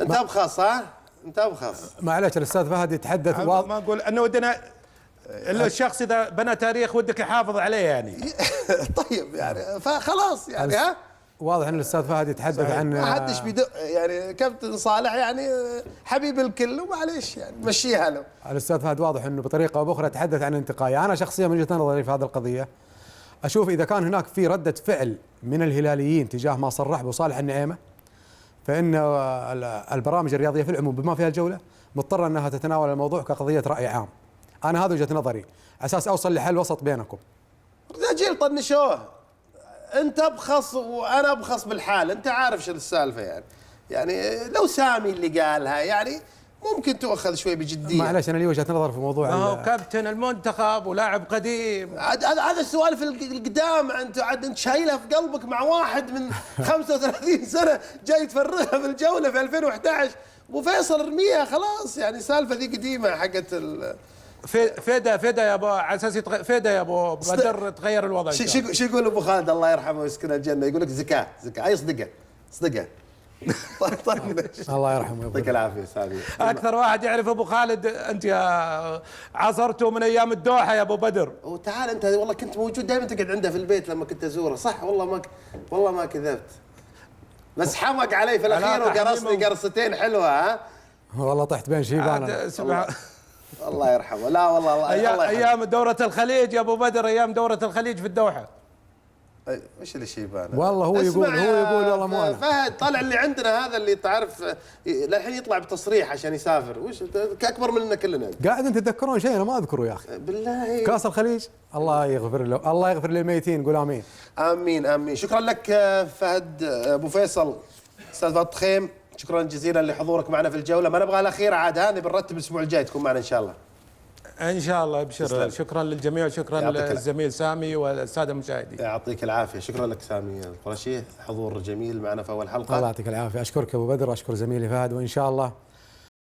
انت ابخص، ها انت ابخص. معلش الاستاذ فهد يتحدث ما اقول انه ودنا الشخص اذا بنى تاريخ ودك يحافظ عليه يعني. طيب يعني فخلاص يعني ها. واضح ان الاستاذ فهد يتحدث عن ما حدش بيدق يعني. كابتن صالح يعني حبيب الكل، ومعليش يعني مشيها له. الاستاذ فهد واضح انه بطريقه او باخرى يتحدث عن انتقائي. انا شخصيا من وجهه نظري في هذه القضيه اشوف اذا كان هناك في رده فعل من الهلاليين تجاه ما صرح به صالح النعيمه، فان البرامج الرياضيه في العموم بما فيها الجوله مضطره انها تتناول الموضوع كقضيه راي عام. انا هذا وجهه نظري، اساس اوصل لحل وسط بينكم. رجال طنشوه. انت ابخص وانا ابخص بالحال، انت عارف شو السالفه يعني. يعني لو سامي اللي قالها يعني ممكن تؤخذ شوي بجديه. معلش انا لي وجهه نظر في موضوع هو كابتن المنتخب ولاعب قديم. هذا السوالف القدام. انت شايلها في قلبك مع واحد من 35 سنه جاي تفرغها في الجوله في 2011. ابو فيصل ارميها خلاص يعني. السالفه ذي قديمه حقت فدا يا ابو على اساس فدا يا ابو بدر تغير الوضع. شو يقول ابو خالد الله يرحمه ويسكنه الجنه؟ يقول لك زكاه اي صدقه. طيب الله يرحمه. يعطيك العافيه سامي. اكثر واحد يعرف ابو خالد انت يا عصرته من ايام الدوحه يا ابو بدر. وتعال انت والله كنت موجود دائما تقعد عنده في البيت لما كنت ازوره. صح والله ما كذبت. بس حمق علي في الاخير وقرصني قرصتين حلوه. ها والله طحت بين شيبان. الله يرحمه. لا والله الله ايام دوره الخليج يا ابو بدر، ايام دوره الخليج في الدوحه. وش اللي شيبان؟ والله هو يقول والله مو انا. فهد طالع اللي عندنا هذا اللي تعرف للحين يطلع بتصريح عشان يسافر. وش اكبر مننا كلنا. قاعد انت تتذكرون شيء انا ما اذكره يا اخي. بالله كاس الخليج الله يغفر له، الله يغفر للميتين. قول امين. امين. شكرا لك فهد ابو فيصل. استاذ فهد خيم شكرا جزيلا لحضورك معنا في الجوله. ما نبغى الاخيره عاد، هذه بنرتب الاسبوع الجاي تكون معنا ان شاء الله. ان شاء الله ابشر. شكرا للجميع وشكرا للزميل سامي والساده المشاهدين. يعطيك العافيه. شكرا لك سامي القرشي، حضور جميل معنا في اول حلقه. الله يعطيك العافيه. اشكرك ابو بدر واشكر زميلي فهد، وان شاء الله